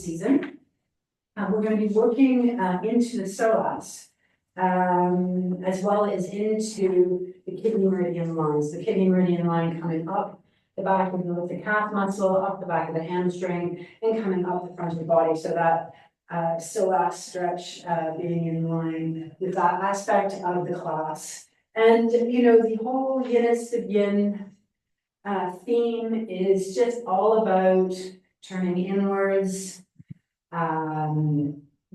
season. We're going to be working into the psoas, as well as into the kidney meridian lines. The kidney meridian line coming up the back of the calf muscle, up the back of the hamstring, and coming up the front of the body. So that psoas stretch being in line with that aspect of the class. And, you know, the whole Yinnest of Yin theme is just all about turning inwards,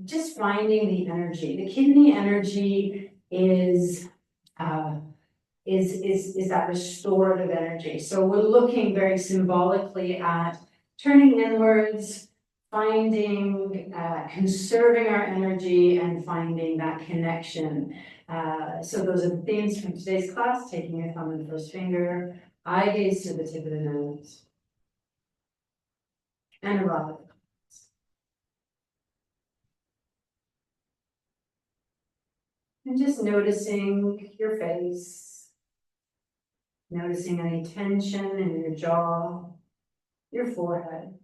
just finding the energy. The kidney energy is that restorative energy. So we're looking very symbolically at turning inwards, finding, conserving our energy, and finding that connection. So those are the themes from today's class: taking your thumb and first finger, eye gaze to the tip of the nose, and arrive. And just noticing your face, noticing any tension in your jaw, your forehead.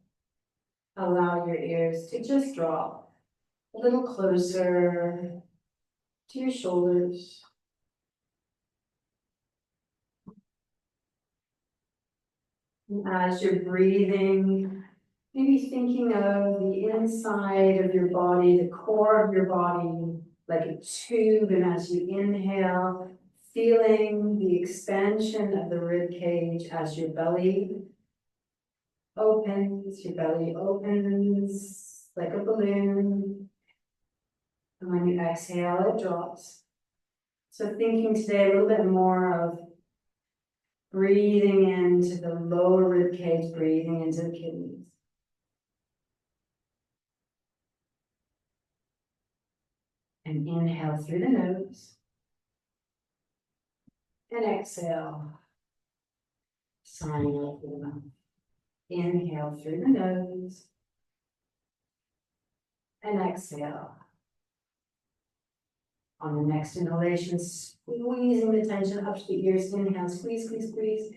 Allow your ears to just drop a little closer to your shoulders. And as you're breathing, maybe thinking of the inside of your body, the core of your body, like a tube, and as you inhale, feeling the expansion of the rib cage as your belly opens, like a balloon. And when you exhale, it drops. So thinking today a little bit more of breathing into the lower rib cage, breathing into the kidneys. And inhale through the nose. And exhale, sighing out through the mouth. Inhale through the nose. And exhale. On the next inhalation, squeezing the tension up to the ears. Inhale, squeeze, squeeze, squeeze.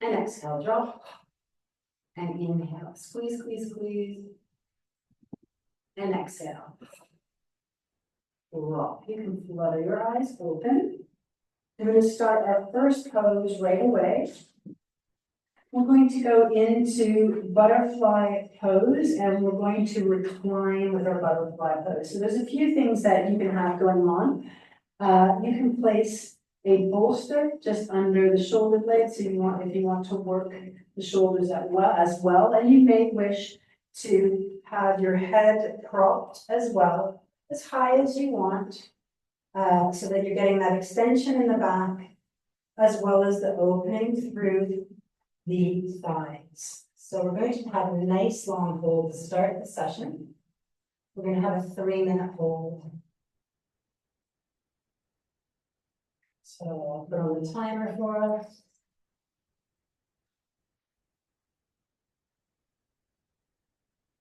And exhale, drop. And inhale, squeeze, squeeze, squeeze. And exhale. Drop. You can flutter your eyes open. I'm going to start our first pose right away. We're going to go into butterfly pose, and we're going to recline with our butterfly pose. So there's a few things that you can have going on. You can place a bolster just under the shoulder blades, so if you want to work the shoulders as well, and you may wish to have your head propped as well, as high as you want, so that you're getting that extension in the back, as well as the opening through the thighs. So we're going to have a nice long hold to start the session. We're going to have a 3-minute hold. So I'll put on the timer for us.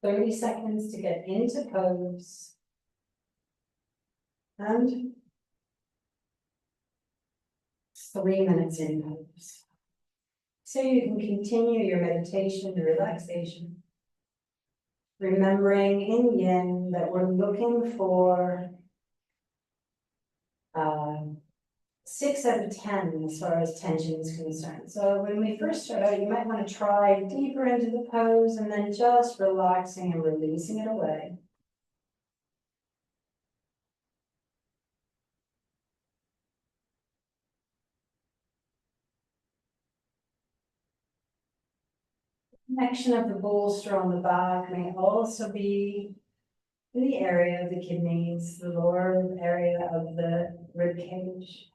$30 to get into pose. And 3 minutes in pose. So you can continue your meditation, your relaxation. Remembering in Yin that we're looking for 6 out of 10 as far as tension is concerned. So when we first start out, you might want to try deeper into the pose and then just relaxing and releasing it away. Connection of the bolster on the back may also be in the area of the kidneys, the lower area of the rib cage.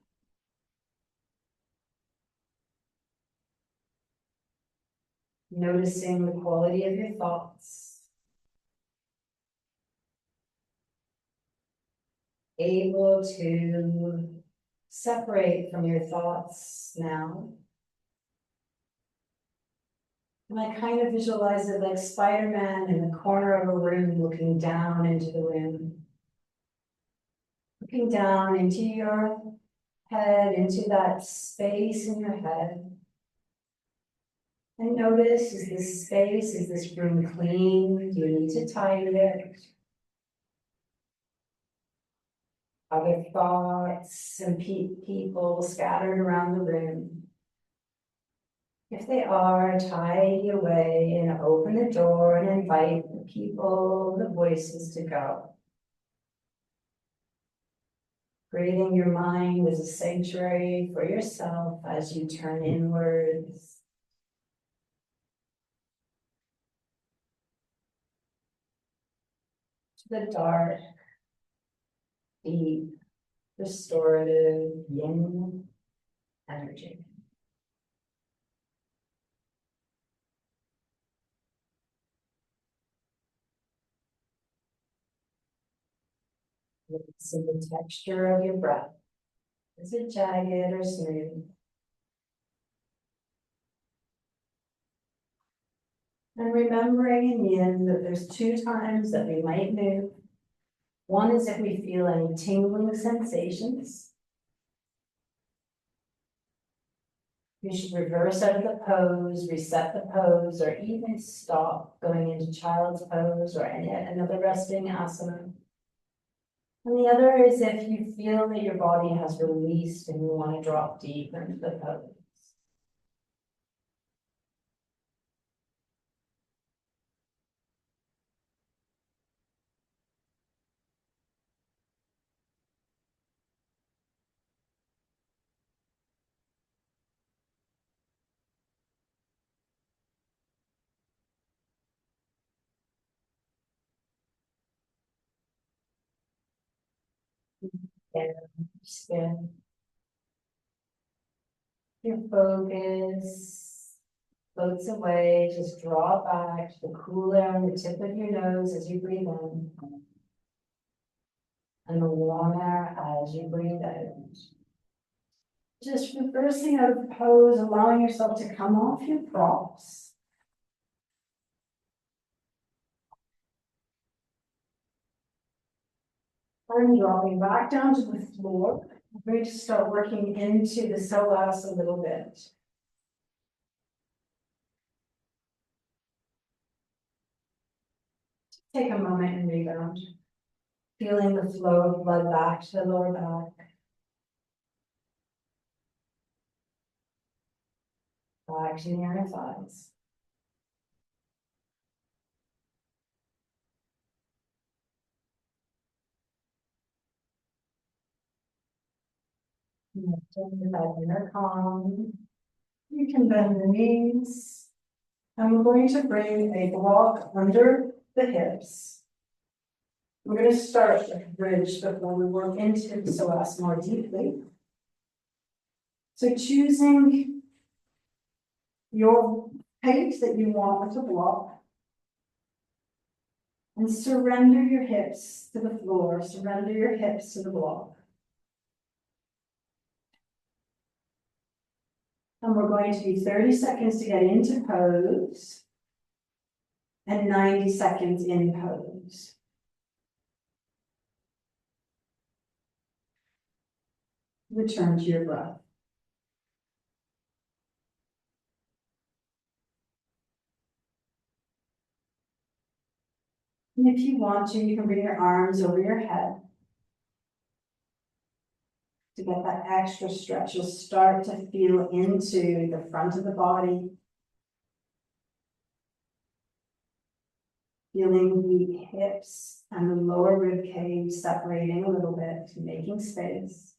Noticing the quality of your thoughts. Able to separate from your thoughts now. And I kind of visualize it like Spider-Man in the corner of a room looking down into the room. Looking down into your head, into that space in your head. And notice, is this space, is this room clean? Do you need to tidy it? Other thoughts and people scattered around the room. If they are, tidy away and open the door and invite the people, the voices to go. Creating your mind as a sanctuary for yourself as you turn inwards. To the dark, deep, restorative yin energy. See the texture of your breath. Is it jagged or smooth? And remembering in yin that there's two times that we might move. One is if we feel any tingling sensations. You should reverse out of the pose, reset the pose, or even stop going into child's pose or another resting asana. And the other is if you feel that your body has released and you want to drop deeper into the pose. Skin. Your focus floats away, just draw back to the cool air on the tip of your nose as you breathe in, and the warm air as you breathe out. Just reversing out of pose, allowing yourself to come off your props. And dropping back down to the floor. I'm going to start working into the psoas a little bit. Take a moment and rebound. Feeling the flow of blood back to the lower back. Back to the inner thighs. Lifting that inner calm. You can bend the knees. And we're going to bring a block under the hips. We're going to start with a bridge before we work into the psoas more deeply. So choosing your height that you want with the block. And surrender your hips to the floor. Surrender your hips to the block. And we're going to do 30 seconds to get into pose. And 90 seconds in pose. Return to your breath. And if you want to, you can bring your arms over your head. To get that extra stretch, you'll start to feel into the front of the body. Feeling the hips and the lower rib cage separating a little bit, making space.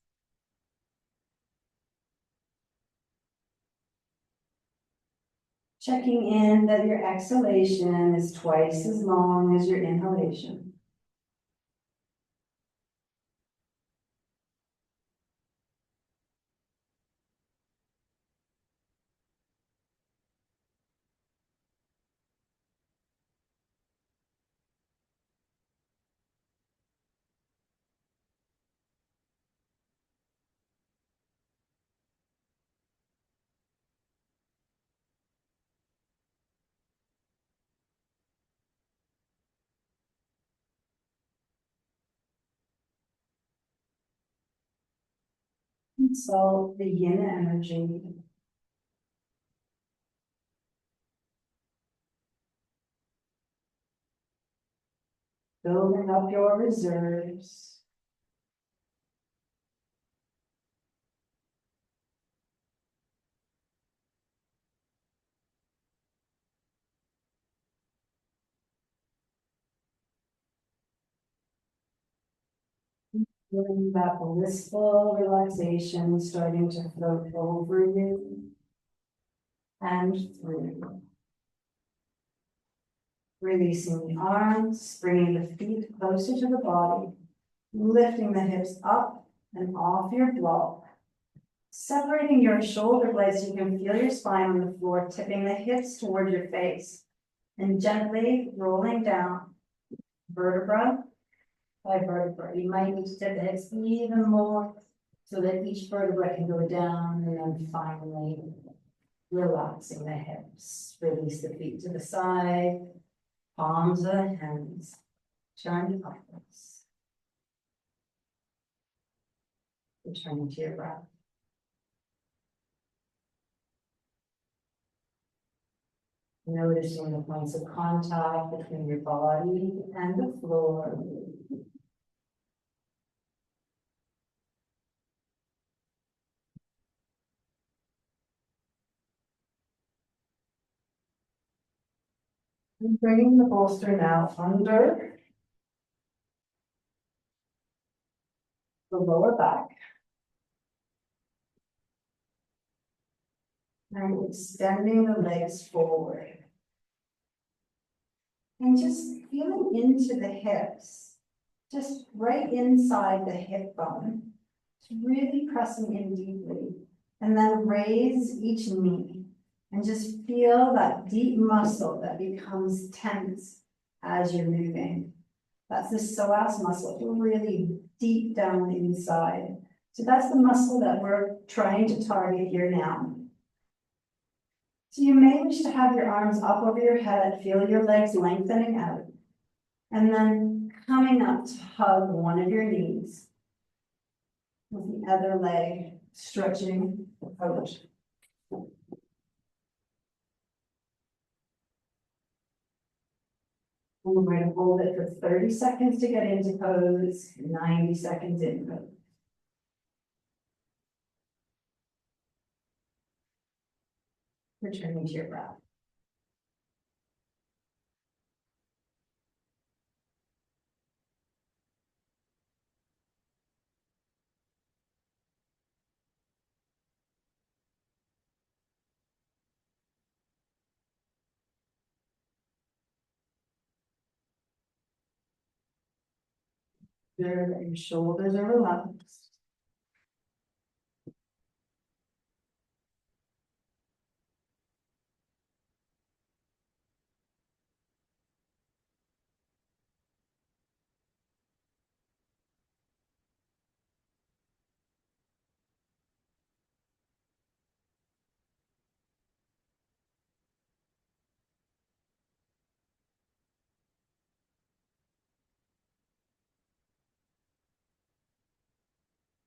Checking in that your exhalation is twice as long as your inhalation. Consult the yin energy. building up your reserves. Feeling that blissful relaxation starting to float over you and through you. Releasing the arms, bringing the feet closer to the body, lifting the hips up and off your block. Separating your shoulder blades so you can feel your spine on the floor, tipping the hips toward your face, and gently rolling down vertebra by vertebra. You might need to tip the hips even more so that each vertebra can go down, and then finally relaxing the hips. Release the feet to the side, palms of the hands turn upwards. Returning to your breath. Noticing the points of contact between your body and the floor. And bringing the bolster now under the lower back. And extending the legs forward. And just feeling into the hips, just right inside the hip bone. Just really pressing in deeply. And then raise each knee. And just feel that deep muscle that becomes tense as you're moving. That's the psoas muscle, really deep down inside. So that's the muscle that we're trying to target here now. So you may wish to have your arms up over your head, feel your legs lengthening out, and then coming up to hug one of your knees with the other leg stretching out. And we're going to hold it for 30 seconds to get into pose, 90 seconds in pose. Returning to your breath. There, your shoulders are relaxed.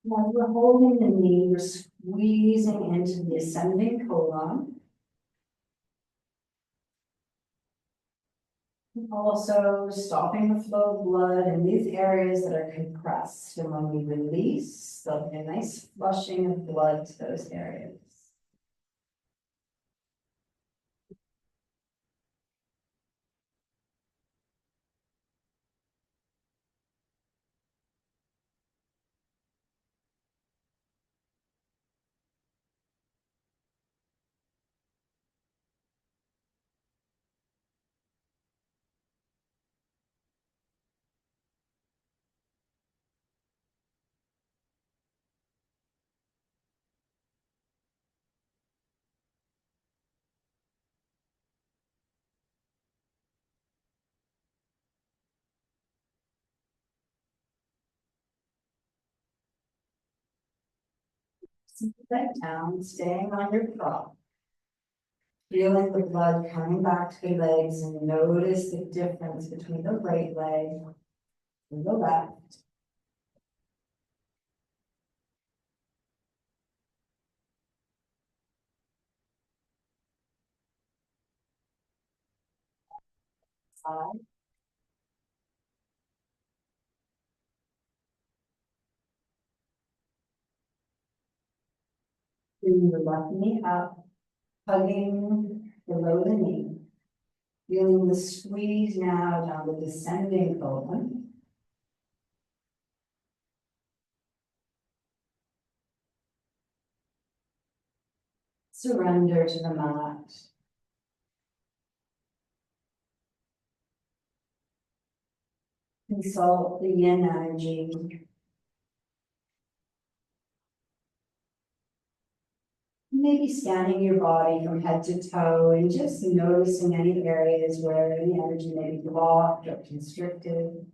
Now we're holding the knee, we're squeezing into the ascending colon. Also stopping the flow of blood in these areas that are compressed. And when we release, there'll be a nice flushing of blood to those areas. Sit back down, staying on your prop. Feeling the blood coming back to the legs, and notice the difference between the right leg and the left. Side. Bring the left knee up, hugging below the knee. Feeling the squeeze now down the descending colon. Surrender to the mat. Consult the yin energy. Maybe scanning your body from head to toe and just noticing any areas where any energy may be blocked or constricted.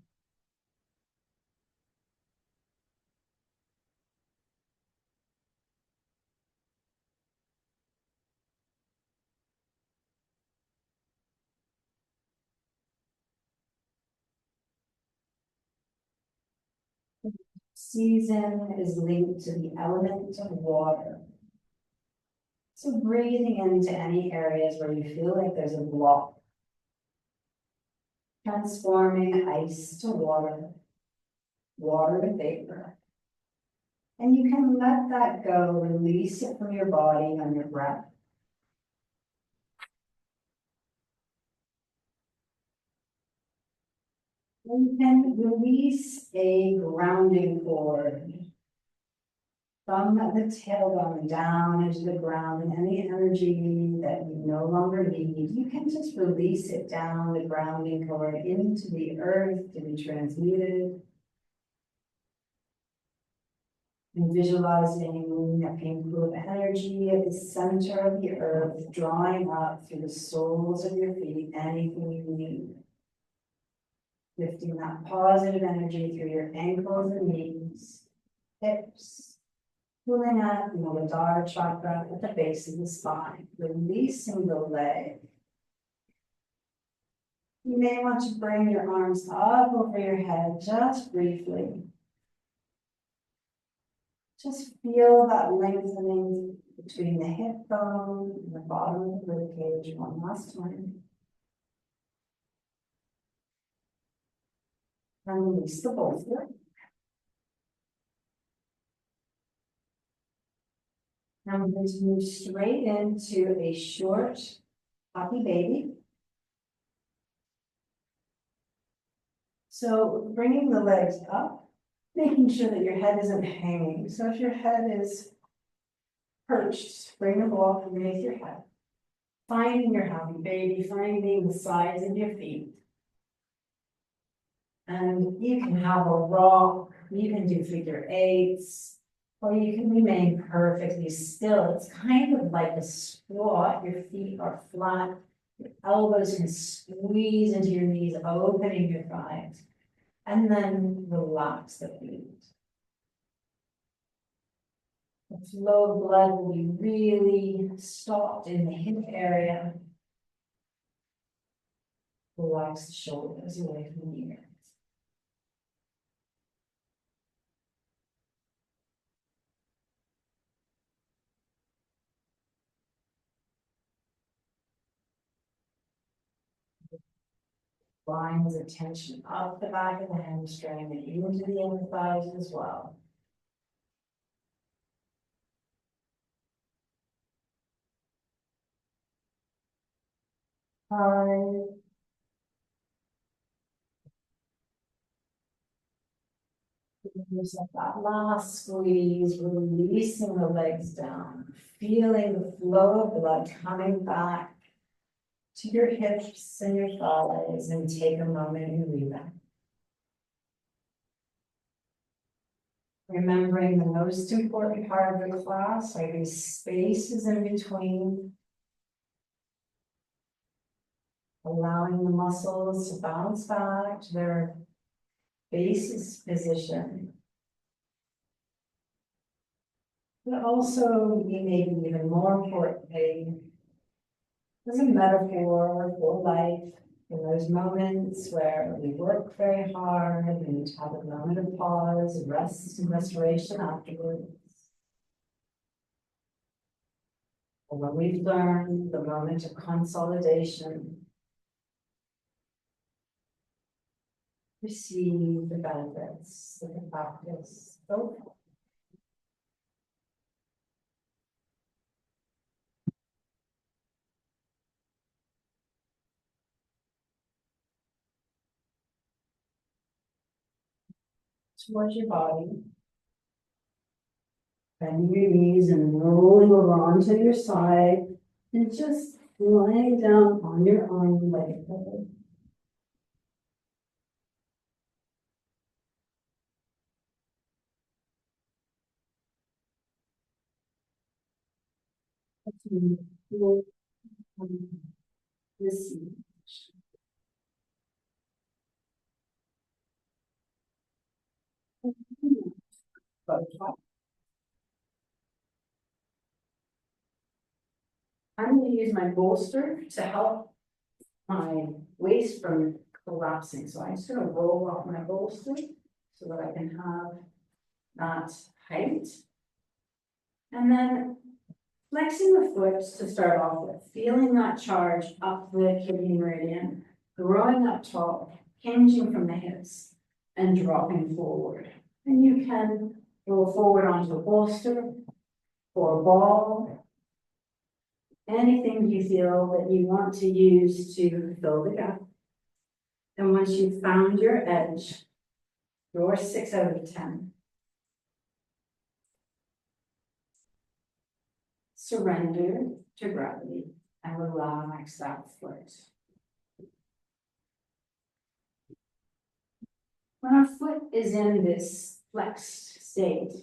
Season is linked to the element of water. So breathing into any areas where you feel like there's a block. Transforming ice to water, water to vapor. And you can let that go, release it from your body on your breath. And then release a grounding cord from the tailbone down into the ground, and any energy that you no longer need, you can just release it down the grounding cord into the earth to be transmuted. And visualizing a pink pool of energy at the center of the earth, drawing up through the soles of your feet, anything you need. Lifting that positive energy through your ankles and knees, hips. Pulling up the Muladhara chakra at the base of the spine, releasing the leg. You may want to bring your arms up over your head just briefly. Just feel that lengthening between the hip bone and the bottom of the ribcage one last time. And release the bolster. Now we're going to move straight into a short happy baby. So bringing the legs up, making sure that your head isn't hanging. So if your head is perched, bring the block underneath your head. Finding your happy baby, finding the sides of your feet. And you can have a rock, you can do figure eights, or you can remain perfectly still. It's kind of like a squat. Your feet are flat. Your elbows can squeeze into your knees, opening your thighs. And then relax the feet. The flow of blood will be really stopped in the hip area. Relax the shoulders away from the ear. Lines of tension up the back of the hamstring and into the inner thighs as well. Use up that last squeeze, releasing the legs down, feeling the flow of blood coming back to your hips and your thighs, and take a moment and breathe. Remembering the most important part of the class are these spaces in between, allowing the muscles to bounce back to their basis position. But also, maybe even more importantly, as a metaphor for life, in those moments where we work very hard, we need to have a moment of pause, rest and restoration afterwards. Or when we've learned the moment of consolidation, receive the benefits of the practice. So towards your body. Bending your knees and rolling over onto your side and just lying down on your arm like that. This butterfly. I'm going to use my bolster to help my waist from collapsing. So I'm just going to roll off my bolster so that I can have that height. And then flexing the foot to start off with, feeling that charge up the kidney meridian, growing up tall, hinging from the hips, and dropping forward. And you can roll forward onto a bolster or a ball, anything you feel that you want to use to fill the gap. And once you've found your edge, you're 6 out of 10. Surrender to gravity and relax that foot. When our foot is in this flexed state,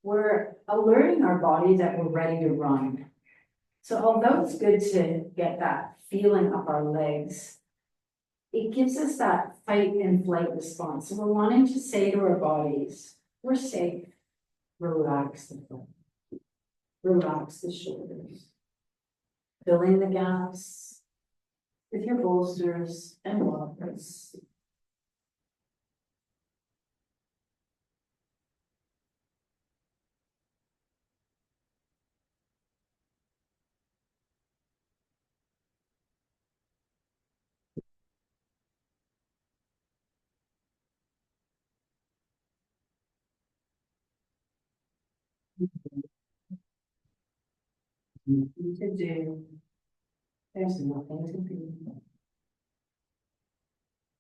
we're alerting our body that we're ready to run. So although it's good to get that feeling up our legs, it gives us that fight and flight response. So we're wanting to say to our bodies, we're safe, relax the foot. Relax the shoulders, filling the gaps with your bolsters and walkers. Nothing to do. There's nothing to do.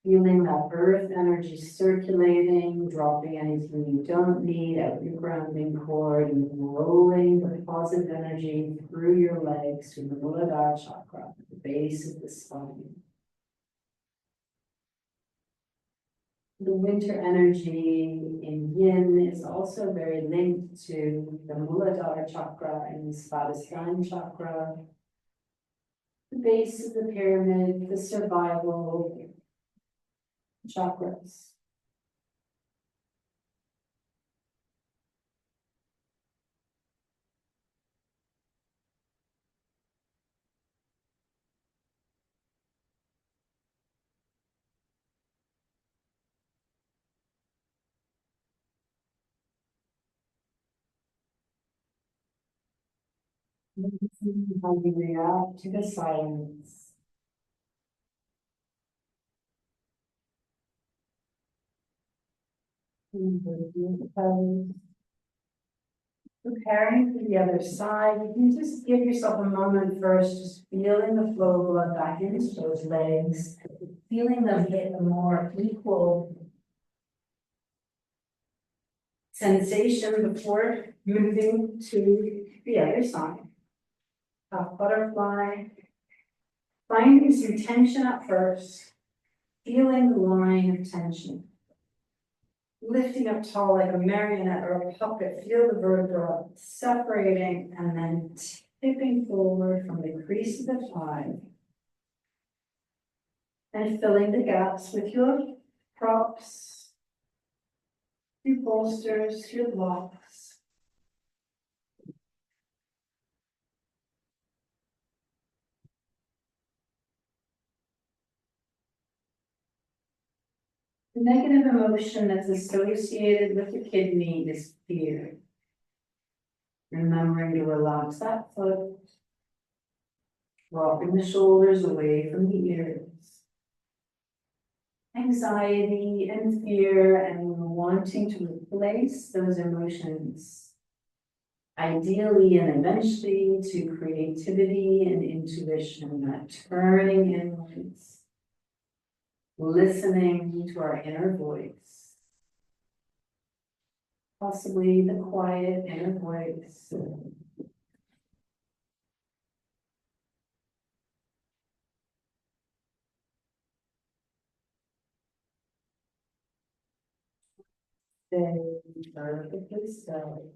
Feeling that earth energy circulating, dropping anything you don't need out your grounding cord, and rolling the positive energy through your legs to the Muladhara chakra, the base of the spine. The winter energy in Yin is also very linked to the Muladhara chakra and the Svadhisthana chakra, the base of the pyramid, the survival chakras. How you react to the silence. Preparing for the other side, you can just give yourself a moment first, just feeling the flow of blood back into those legs, feeling them hit a more equal sensation before moving to the other side. Half butterfly, finding some tension at first, feeling the line of tension. Lifting up tall like a marionette or a puppet, feel the vertebra separating and then tipping forward from the crease of the thigh. And filling the gaps with your props, your bolsters, your blocks. The negative emotion that's associated with the kidney is fear. Remembering to relax that foot, dropping the shoulders away from the ears. Anxiety and fear and wanting to replace those emotions, ideally and eventually, to creativity and intuition, that turning inwards, listening to our inner voice. possibly the quiet inner voice. Stay perfectly still.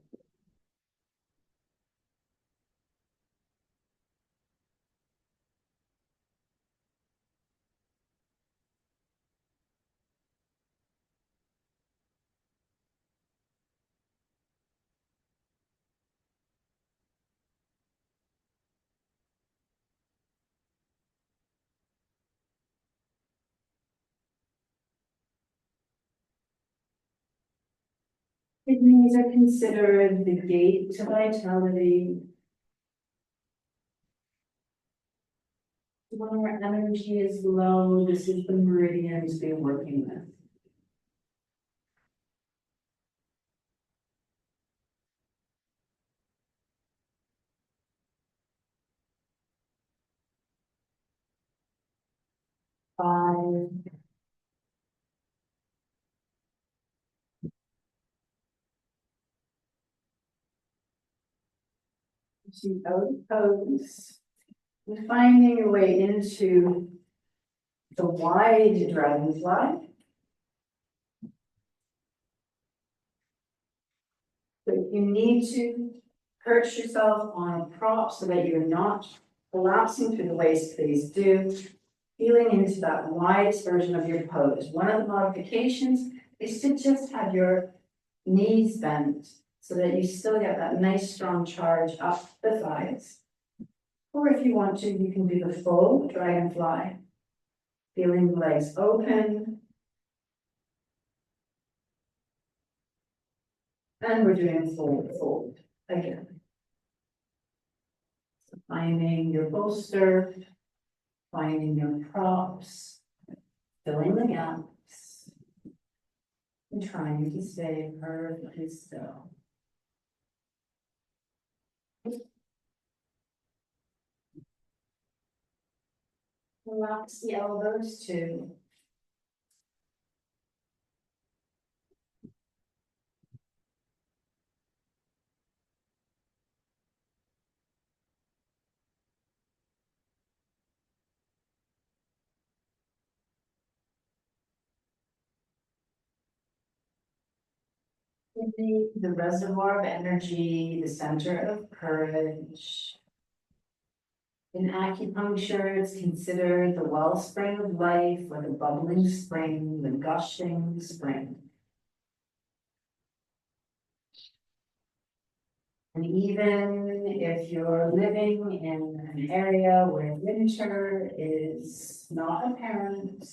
Kidneys are considered the gate to vitality. When our energy is low, this is the meridians we're working with. Five. To out pose. And finding your way into the wide dragonfly. So you need to perch yourself on a prop so that you're not collapsing through the waist, please do. Feeling into that widest version of your pose. One of the modifications is to just have your knees bent so that you still get that nice strong charge up the thighs. Or if you want to, you can do the full dragonfly. Feeling the legs open. And we're doing forward fold again. So finding your bolster, finding your props, filling the gaps, and trying to stay perfectly still. Relax the elbows too. The reservoir of energy, the center of courage. In acupuncture, it's considered the wellspring of life, or the bubbling spring, the gushing spring. And even if you're living in an area where winter is not apparent,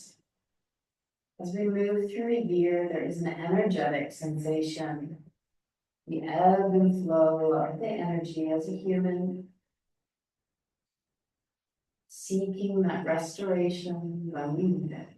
as we move through a year, there is an energetic sensation. The ebb and flow of the energy as a human, seeking that restoration when we need it.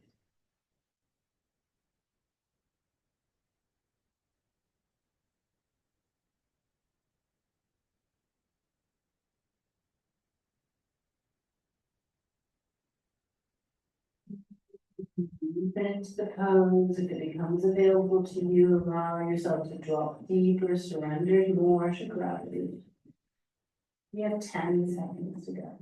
Deep into the pose, if it becomes available to you, allow yourself to drop deeper, surrender more to gravity. We have 10 seconds to go.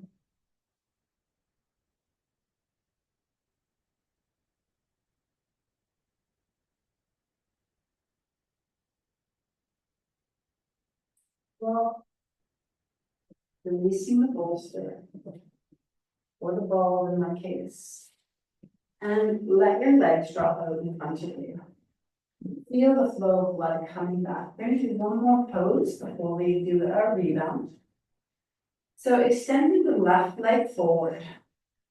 Well, releasing the bolster, or the ball in my case, and let your legs drop out in front of you. Feel the flow of blood coming back. We're going to do one more pose before we do our rebound. So extending the left leg forward,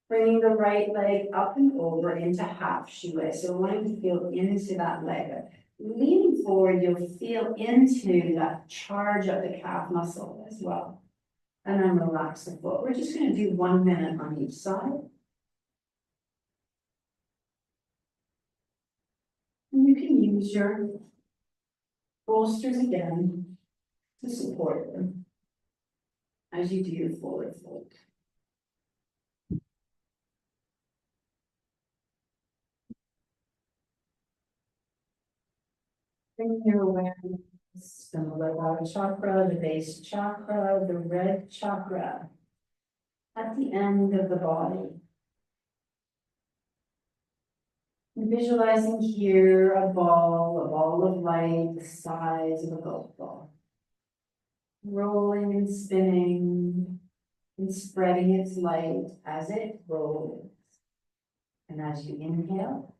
bringing the right leg up and over into half shoe. So we're wanting to feel into that leg. Leaning forward, you'll feel into that charge of the calf muscle as well. And then relax the foot. We're just going to do 1 minute on each side. And you can use your bolsters again to support them as you do your forward fold. Bring your awareness chakras, the Muladhara chakra, the base chakra, the red chakra, at the end of the body. And visualizing here a ball of light the size of a golf ball, rolling and spinning and spreading its light as it rolls. And as you inhale,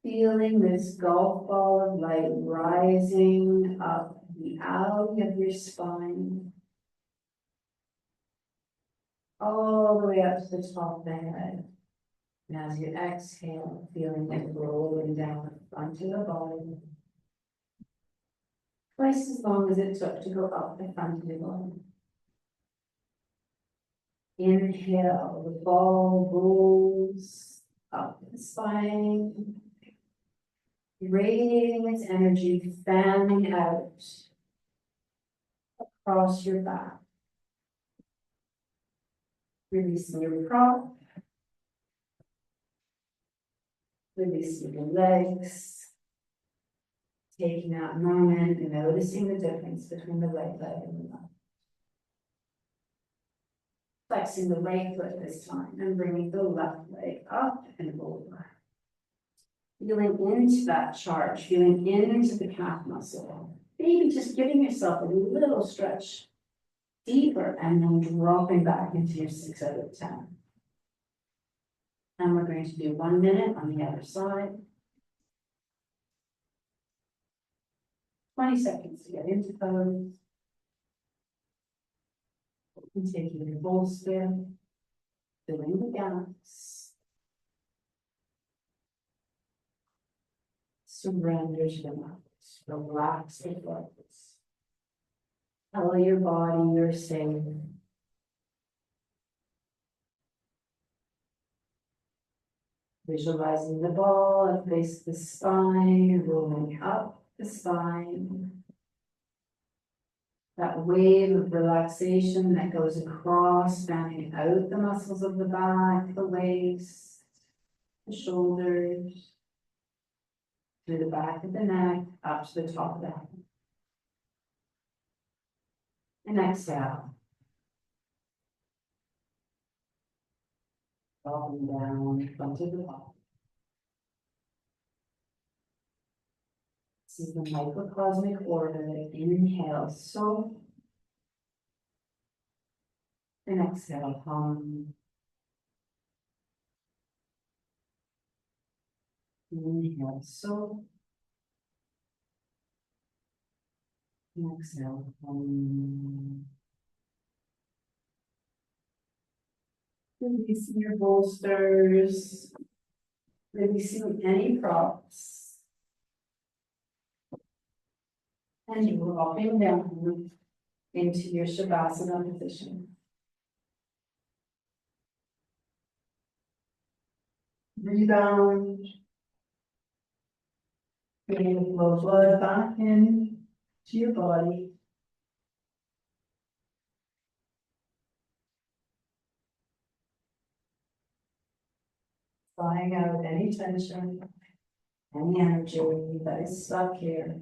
feeling this golf ball of light rising up the alley of your spine, all the way up to the top of the head. And as you exhale, feeling it rolling down the front of the body, twice as long as it took to go up the front of the body. Inhale, the ball rolls up the spine, radiating its energy, fanning out across your back. Releasing your prop, releasing your legs, taking that moment and noticing the difference between the right leg and the left. Flexing the right foot this time and bringing the left leg up and over. Feeling into that charge, feeling into the calf muscle. Maybe just giving yourself a little stretch deeper and then dropping back into your 6 out of 10. And we're going to do 1 minute on the other side. 20 seconds to get into pose. And taking your bolster, filling the gaps. Surrender to the muscles. Relax the focus. Tell your body you're safe. Visualizing the ball at the base of the spine, rolling up the spine. That wave of relaxation that goes across, fanning out the muscles of the back, the waist, the shoulders, through the back of the neck, up to the top of the head. And exhale. Falling down, front of the body. This is the microcosmic order. Inhale, so. And exhale, hum. Inhale, so. And exhale, hum. Releasing your bolsters. Releasing any props. And dropping down into your Shavasana position. Rebound. Bring the flow of blood back in to your body. Flying out any tension, any energy that is stuck here.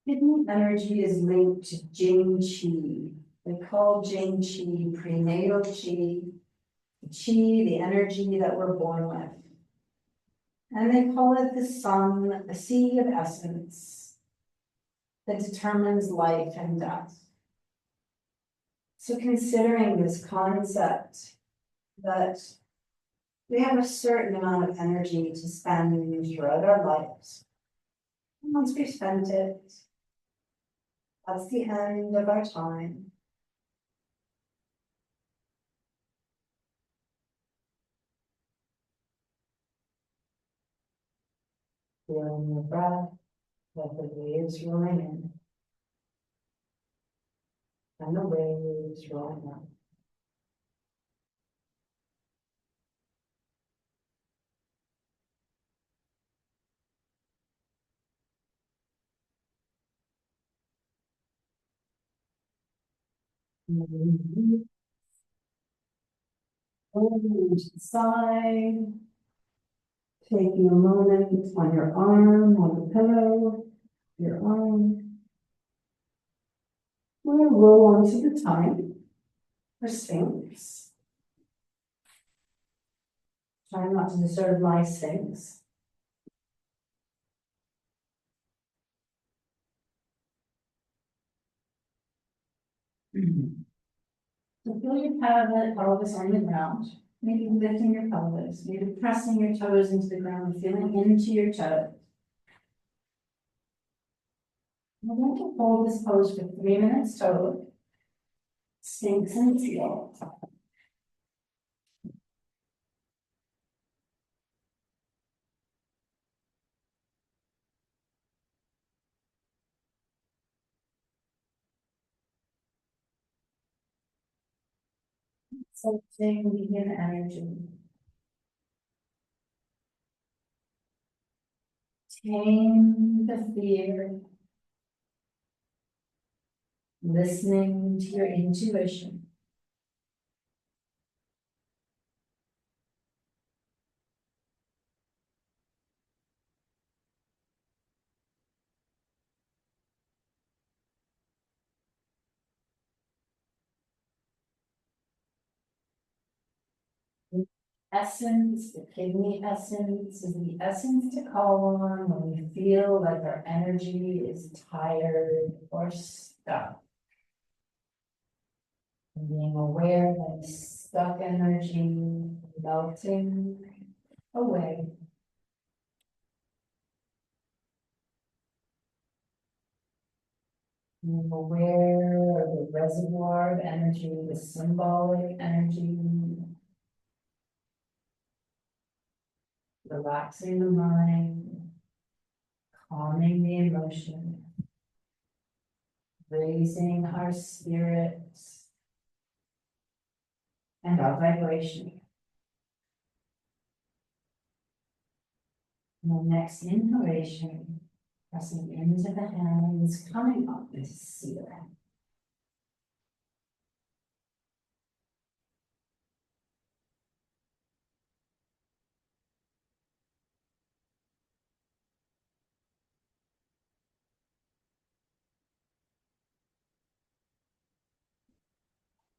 Hidden energy is linked to Jing Qi. They call Jing Qi prenatal Qi, the Qi, the energy that we're born with. And they call it the sun, the sea of essence that determines life and death. So considering this concept that we have a certain amount of energy to spend throughout our lives. And once we've spent it, that's the end of our time. Feeling your breath, like the waves rolling in, and the waves rolling out. Over to the side. Taking a moment on your arm, on the pillow, your arm. We're going to roll onto the tongue for Sphinx. Try not to disturb my Sphinx. So feel your pelvis on the ground. Maybe lifting your pelvis, maybe pressing your toes into the ground, feeling into your toes. We're going to hold this pose for 3 minutes total. Sphinx and teal. Sensing the yin energy. Tame the fear. Listening to your intuition. Essence, the kidney essence, is the essence to call on when we feel like our energy is tired or stuck. And being aware that stuck energy melting away. Being aware of the reservoir of energy, the symbolic energy. Relaxing the mind, calming the emotion, raising our spirits and our vibration. And the next inhalation, pressing into the hands, coming up to ceiling.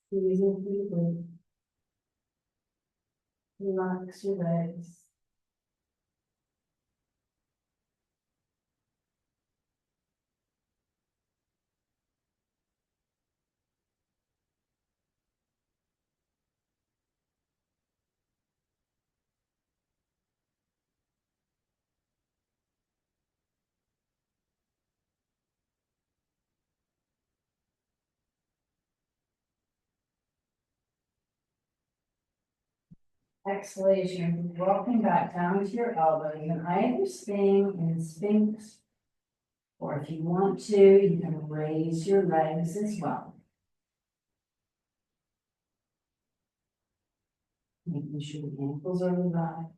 Squeezing deeply. Relax your legs. Exhalation, walking back down to your elbow. You can either staying in Sphinx, or if you want to, you can raise your legs as well. Making sure the ankles are relaxed.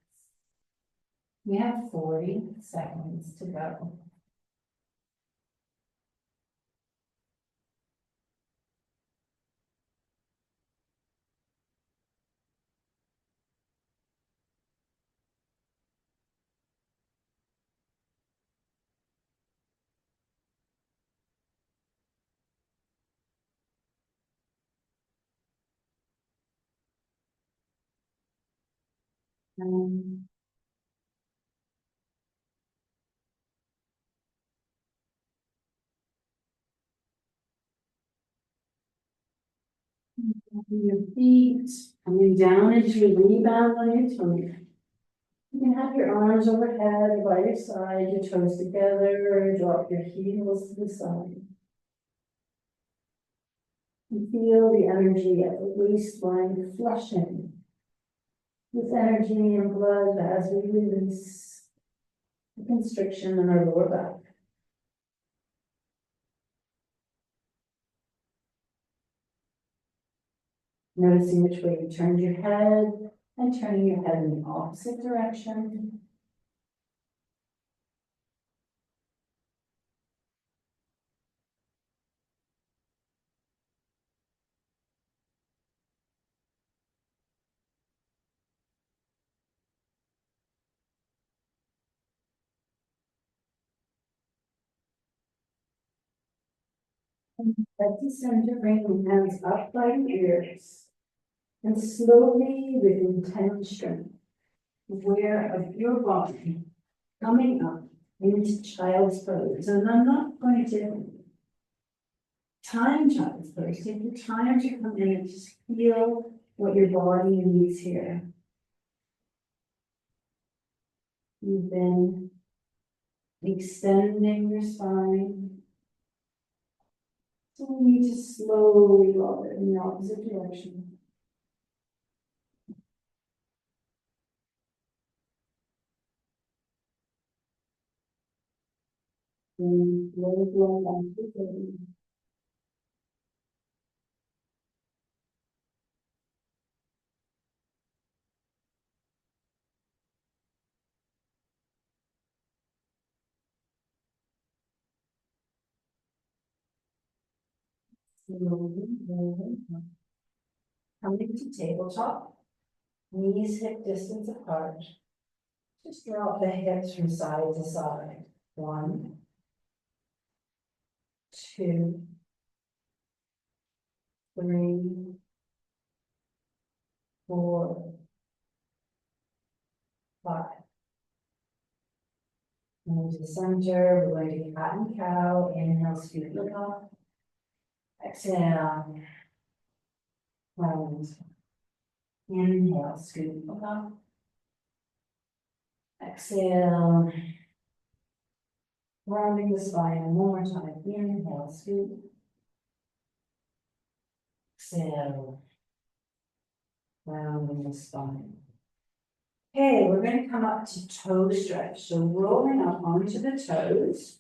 We have 40 seconds to go. Um, your feet coming down into a rebound on your tummy. You can have your arms overhead or by your side, your toes together, drop your heels to the side. And feel the energy at the waistline flushing with energy and blood as we release the constriction in our lower back. Noticing which way you turned your head and turning your head in the opposite direction. At the center, bring the hands up by the ears. And slowly, with intention, aware of your body coming up into child's pose. And I'm not going to time child's pose. Take the time to come in and just feel what your body needs here. You've been extending your spine. So we need to slowly roll it in the opposite direction. And roll back to the body. Slowly roll it up. Coming to tabletop, knees hip distance apart. Just drop the hips from side to side. 1, 2, 3, 4, 5. Move to the center. We're going to cat and cow. Inhale, scoot look up. Exhale. Round. Inhale, scoot look up. Exhale. Rounding the spine. And one more time. Inhale, scoot. Exhale. Rounding the spine. Okay, we're going to come up to toe stretch. So rolling up onto the toes.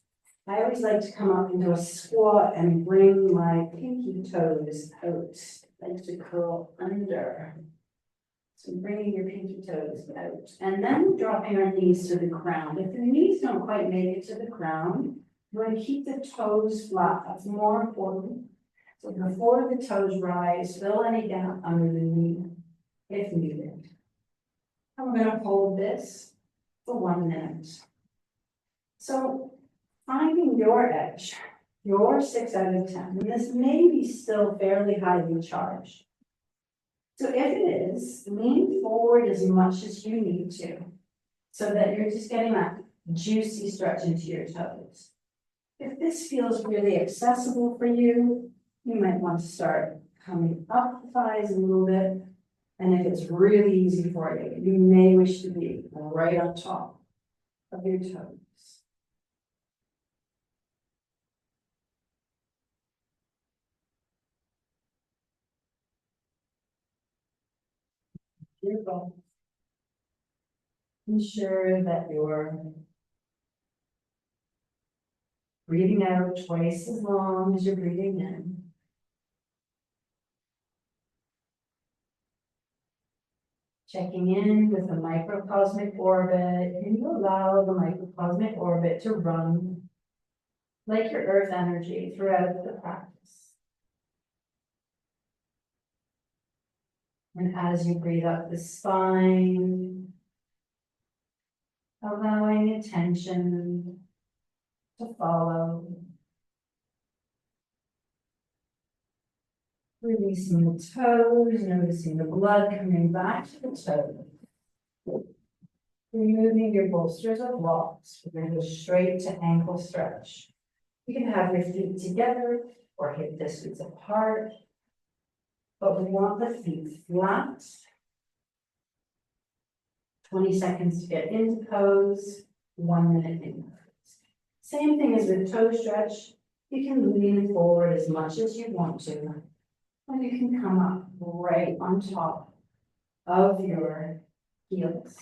I always like to come up into a squat and bring my pinky toes out. I like to curl under. So bringing your pinky toes out. And then dropping our knees to the ground. If the knees don't quite make it to the ground, we're going to keep the toes flat. That's more important. So before the toes rise, fill any gap under the knee if needed. I'm going to hold this for 1 minute. So finding your edge, your 6 out of 10, and this may be still fairly highly charged. So if it is, lean forward as much as you need to, so that you're just getting that juicy stretch into your toes. If this feels really accessible for you, you might want to start coming up the thighs a little bit. And if it's really easy for you, you may wish to be right on top of your toes. Beautiful. Ensure that you're breathing out twice as long as you're breathing in. Checking in with the microcosmic orbit. Can you allow the microcosmic orbit to run like your earth energy throughout the practice? And as you breathe up the spine, allowing attention to follow. Releasing the toes, noticing the blood coming back to the toes. Removing your bolsters or blocks. We're going to go straight to ankle stretch. You can have your feet together or hip distance apart, but we want the feet flat. 20 seconds to get into pose, 1 minute in pose. Same thing as with toe stretch. You can lean forward as much as you want to. And you can come up right on top of your heels.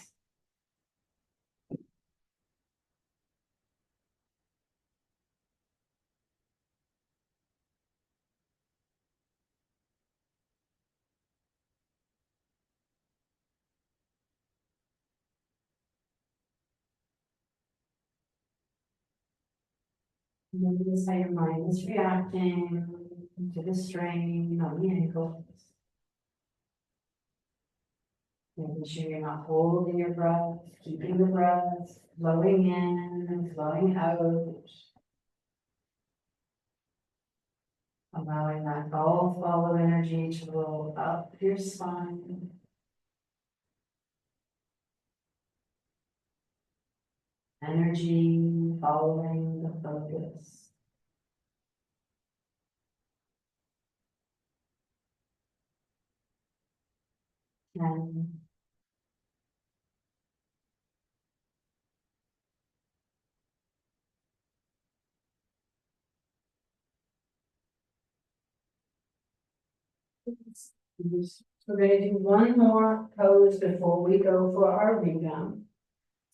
Notice how your mind is reacting to the strain on the ankles. Making sure you're not holding your breath, keeping the breath, flowing in and flowing out. Allowing that golf ball of energy to roll up your spine. Energy following the focus. And we're going to do one more pose before we go for our rebound.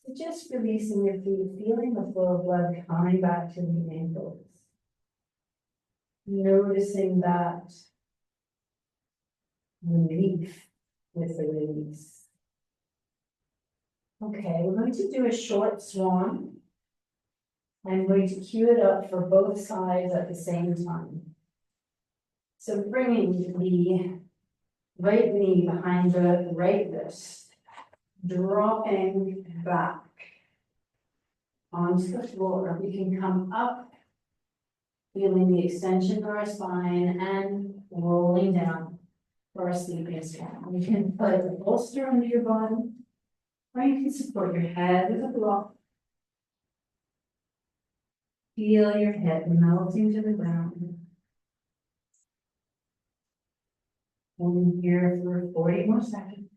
So just releasing your feet, feeling the flow of blood coming back to the ankles. Noticing that relief with the release. Okay, we're going to do a short swan. I'm going to cue it up for both sides at the same time. So bringing the right knee behind the right wrist, dropping back onto the floor. We can come up, feeling the extension of our spine and rolling down for our sleepiest cat. You can put a bolster under your body, or you can support your head with a block. Feel your head melting to the ground. Holding here for 40 more seconds.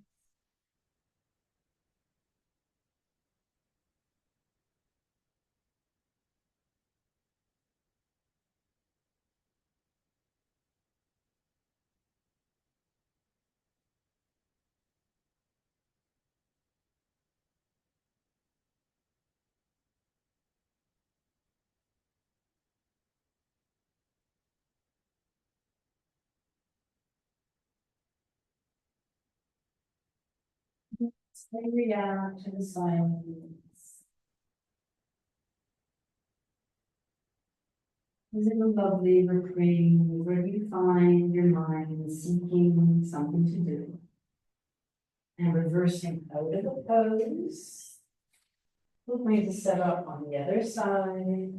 Stay down to the silence. Isn't it lovely recreating where you find your mind seeking something to do? And reversing out of the pose. We're going to set up on the other side.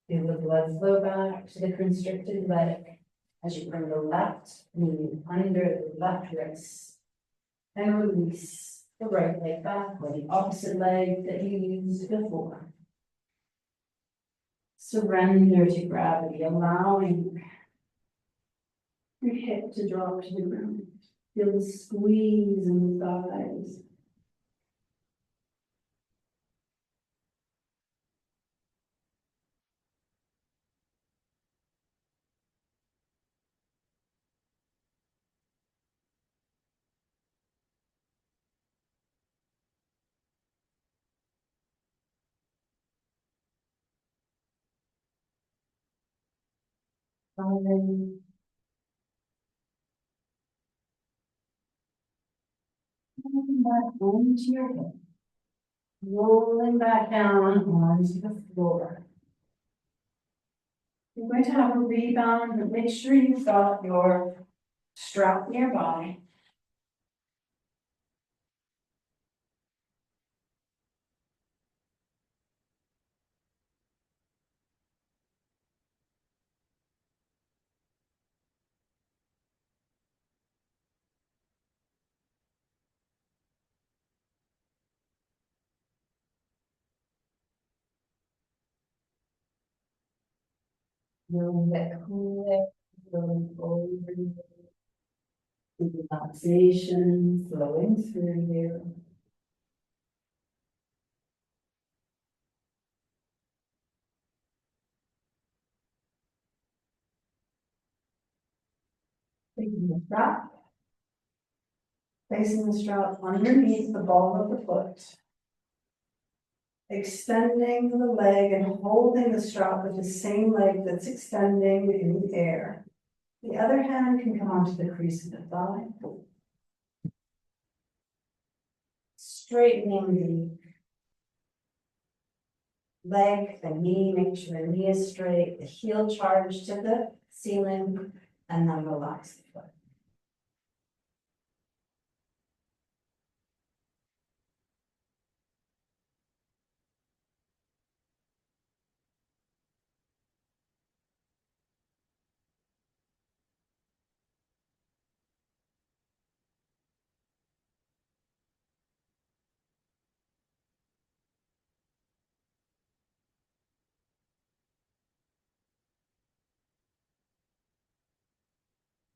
Feel the blood flow back to the constricted leg as you bring the left knee under the left wrist. And release the right leg back or the opposite leg that you used before. Surrender to gravity, allowing your hip to drop to the ground. Feel the squeeze in the thighs. Rolling back onto your hip. Rolling back down onto the floor. You're going to have a rebound, but make sure you've got your strap nearby. Feeling that cool, flowing over you. Relaxation flowing through you. Taking the strap, placing the strap underneath the ball of the foot, extending the leg and holding the strap with the same leg that's extending in the air. The other hand can come onto the crease of the thigh. Straightening the leg, the knee, make sure the knee is straight, the heel charged to the ceiling, and then relax the foot.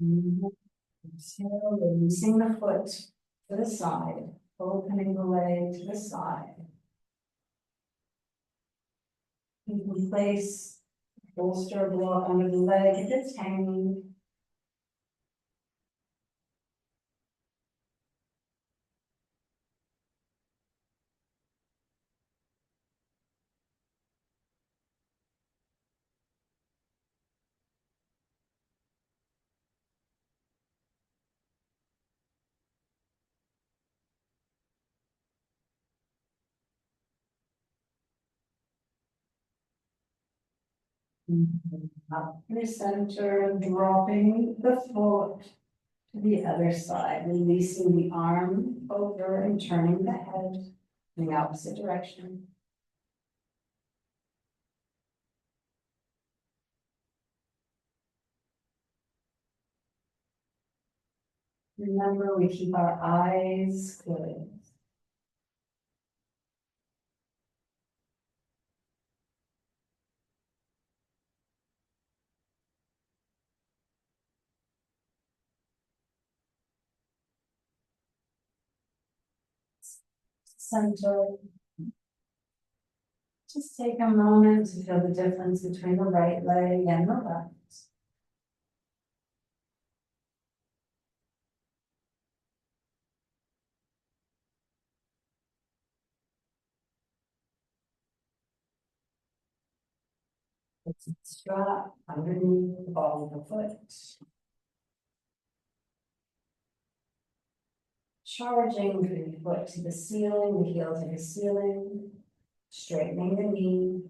Exhale, releasing the foot to the side, opening the leg to the side. You can place a bolster block under the leg if it's hanging. Up through center, dropping the foot to the other side, releasing the arm over and turning the head in the opposite direction. Remember, we keep our eyes closed. Center. Just take a moment to feel the difference between the right leg and the left. It's a strap underneath the ball of the foot. Charging the foot to the ceiling, the heel to the ceiling, straightening the knee.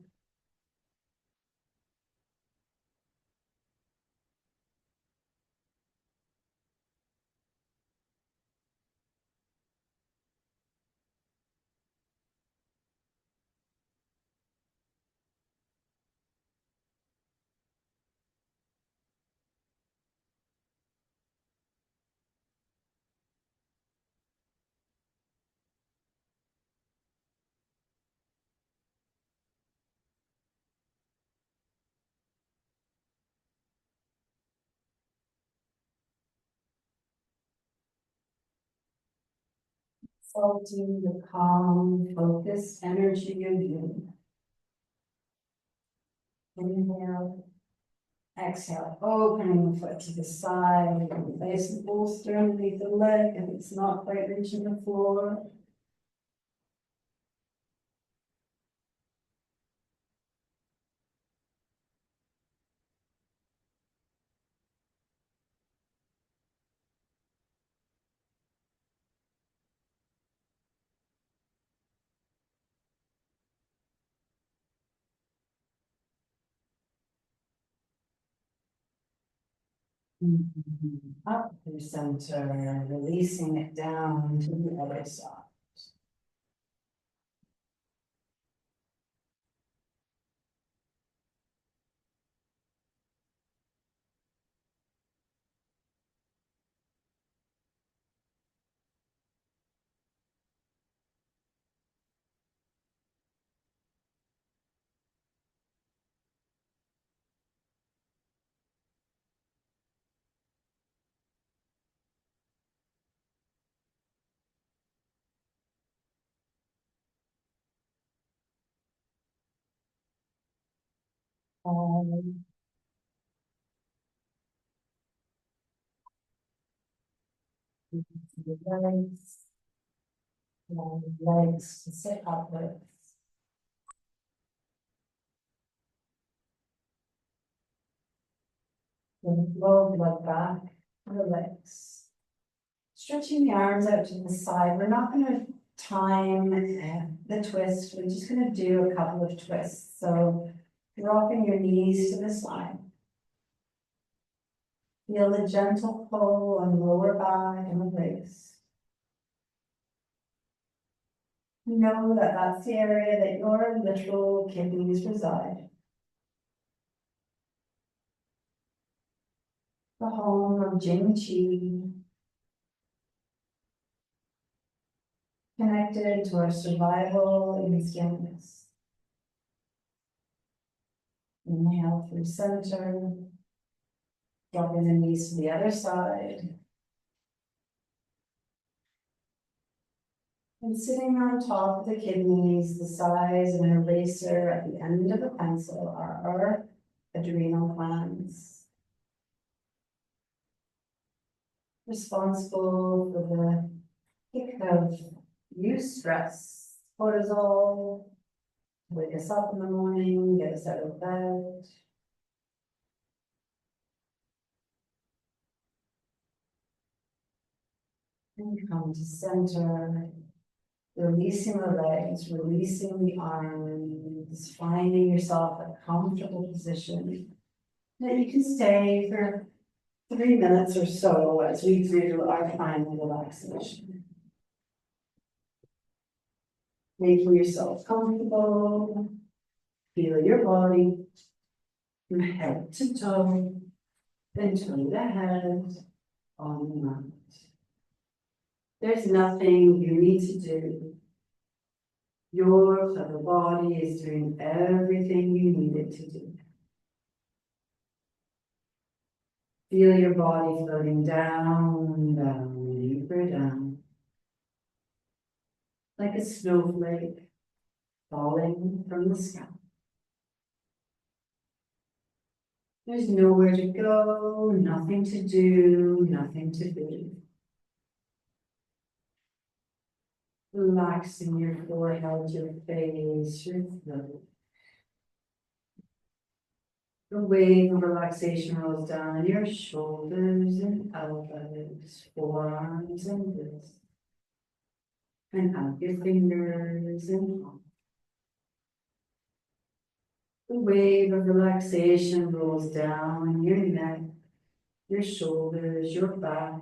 Salting the calm, focused energy of you. Inhale. Exhale, opening the foot to the side. Place the bolster underneath the leg if it's not quite reaching the floor. Up through center, releasing it down to the other side. The legs to sit upwards. Then flow the blood back to the legs. Stretching the arms out to the side. We're not going to time the twist. We're just going to do a couple of twists. So dropping your knees to the side. Feel the gentle pull on the lower back and the waist. Know that that's the area that your literal kidneys reside. The home of Jing Qi. Connected to our survival in stillness. Inhale through center. Dropping the knees to the other side. And sitting on top of the kidneys, the size of an eraser at the end of a pencil are our adrenal glands. Responsible for the kick of eustress, cortisol, wake us up in the morning, get us out of bed. And come to center, releasing the legs, releasing the arms, finding yourself a comfortable position that you can stay for 3 minutes or so as we do our final relaxation. Making yourself comfortable, feel your body from head to toe, then toe to head on the mat. There's nothing you need to do. Your clever body is doing everything you need it to do. Feel your body floating down, down, deeper down. Like a snowflake falling from the sky. There's nowhere to go, nothing to do, nothing to be. Relaxing your forehead, your face, your throat. The wave of relaxation rolls down your shoulders and elbows, forearms and wrists. And out your fingers and palms. The wave of relaxation rolls down your neck, your shoulders, your back,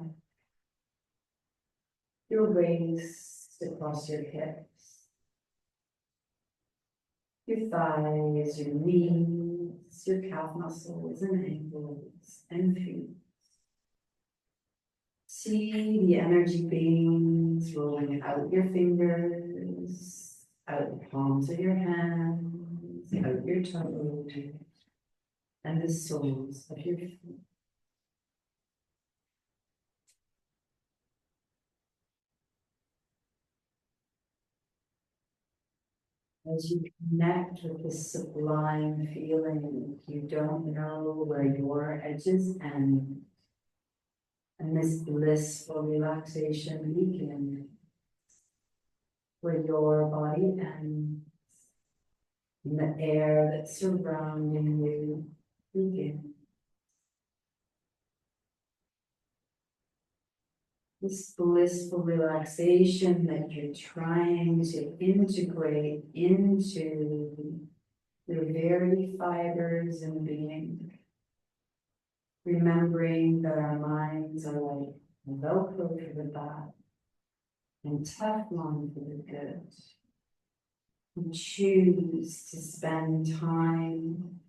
your waist, across your hips, your thighs, your knees, your calf muscles and ankles and feet. See the energy beams rolling out your fingers, out the palms of your hands, out your toes, and the soles of your feet. As you connect with this sublime feeling, you don't know where your edges end, and this blissful relaxation begins, where your body ends, and the air that's surrounding you begins. This blissful relaxation that you're trying to integrate into your very fibers and being. Remembering that our minds are like Velcro for the bad and Teflon for the good. We choose to spend time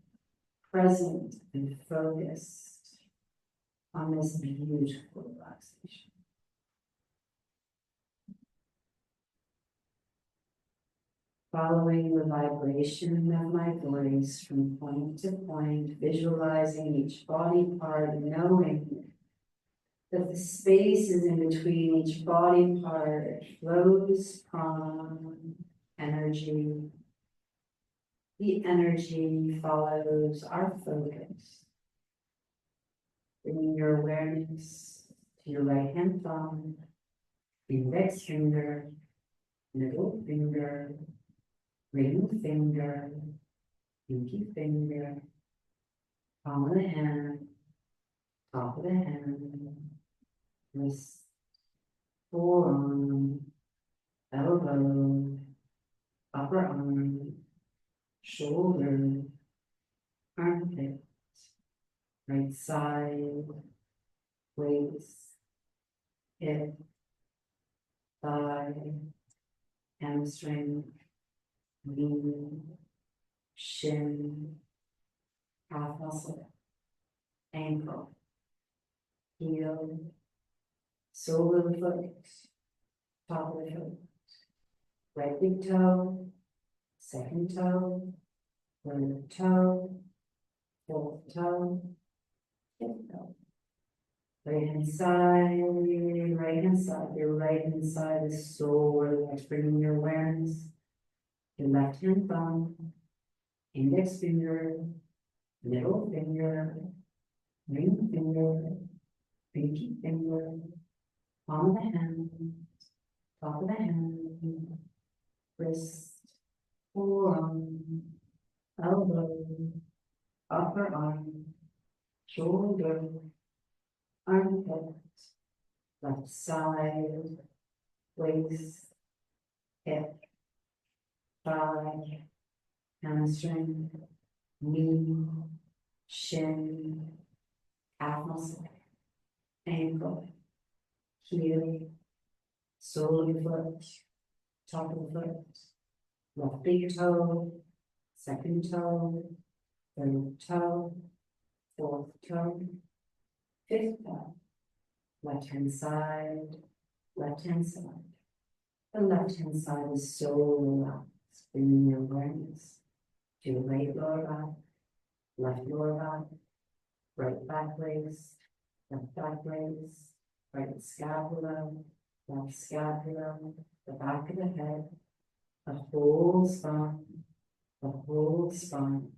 present and focused on this beautiful relaxation. Following the vibration of my voice from point to point, visualizing each body part, knowing that the spaces in between each body part flows from energy. The energy follows our focus. Bringing your awareness to your right hand thumb, index finger, middle finger, ring finger, pinky finger, palm of the hand, top of the hand, wrist, forearm, elbow, upper arm, shoulder, armpit, right side, waist, hip, thigh, hamstring, knee, shin, calf muscle, ankle, heel, sole of the foot, top of the foot, right big toe, second toe, third toe, fourth toe, fifth toe. Right hand side, right hand side. Your right hand side is so relaxed, bringing your awareness. Your left hand thumb, index finger, middle finger, ring finger, pinky finger, palm of the hand, top of the hand, wrist, forearm, elbow, upper arm, shoulder, armpit, left side, waist, hip, thigh, hamstring, knee, shin, calf muscle, ankle, heel, sole of the foot, top of the foot, left big toe, second toe, third toe, fourth toe, fifth toe, left hand side, left hand side. The left hand side is so relaxed, bringing your awareness to your right lower back, left lower back, right back raise, left back raise, right scapula, left scapula, the back of the head, the whole spine, the whole spine,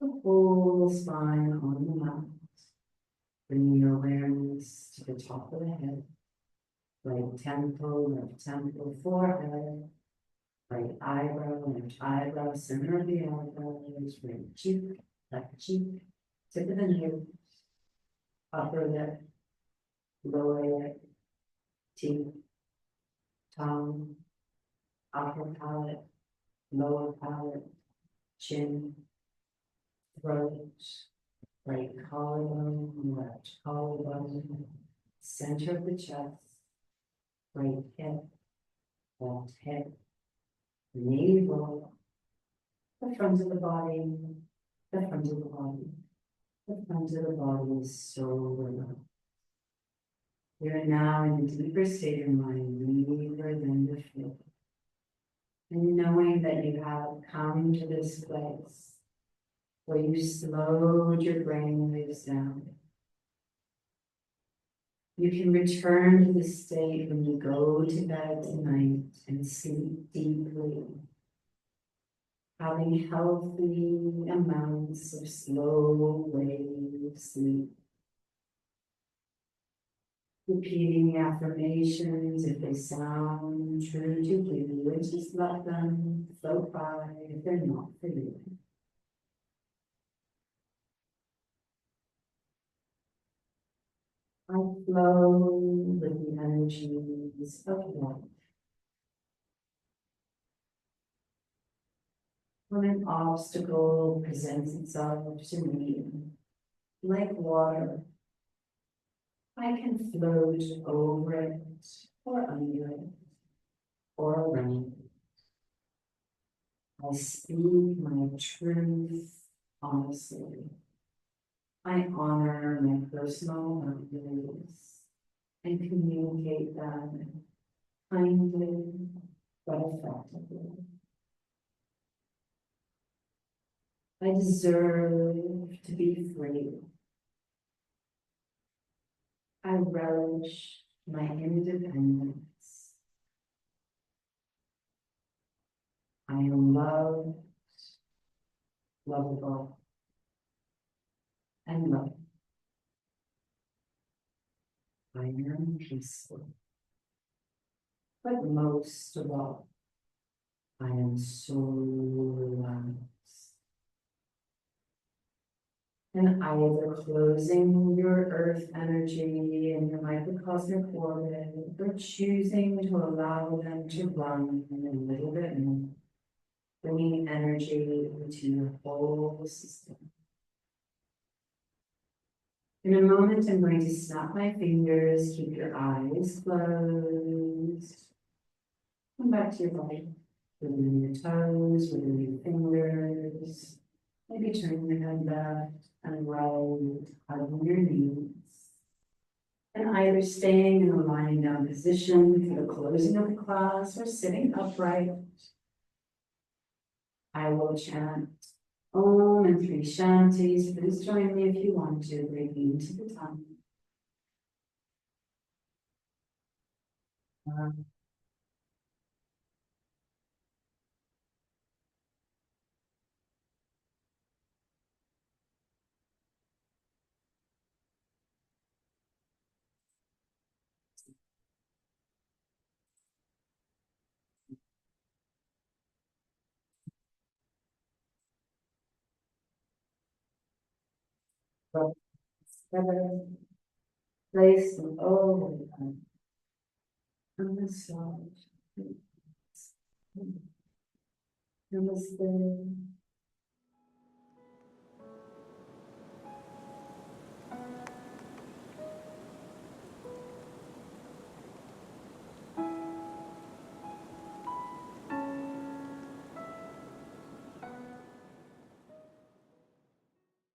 the whole spine on the mat. Bringing your awareness to the top of the head, right temple, left temple, forehead, right eyebrow, center of the eyebrows, right cheek, left cheek, tip of the nose, upper lip, lower lip, teeth, tongue, upper palate, lower palate, chin, throat, right collarbone, left collarbone, center of the chest, right hip, left hip, navel, the front of the body, the front of the body, the front of the body is so relaxed. We are now in a deeper state of mind, deeper than before. And knowing that you have come to this place where you slowed your brain waves down. You can return to the state when you go to bed tonight and sleep deeply, having healthy amounts of slow wave sleep. Repeating affirmations if they sound true to you, and just let them float by if they're not for you. I flow with the energies of life. When an obstacle presents itself to me, like water, I can float over it, or under it, or around it. I speak my truth honestly. I honor my personal boundaries and communicate them kindly but effectively. I deserve to be free. I relish my independence. I am loved, lovable, and loved. I am peaceful. But most of all, I am so relaxed. And either closing your earth energy and your microcosmic orbit, or choosing to allow them to run a little bit more, bringing energy into your whole system. In a moment, I'm going to snap my fingers, keep your eyes closed. Come back to your body, wiggling your toes, wiggling your fingers. Maybe turn your head left and right, hugging your knees. And either staying in a lying down position for the closing of the class or sitting upright. I will chant Om and 3 Shantis. Please join me if you want to, breathing into the tongue. Place them all on the side. Namaste.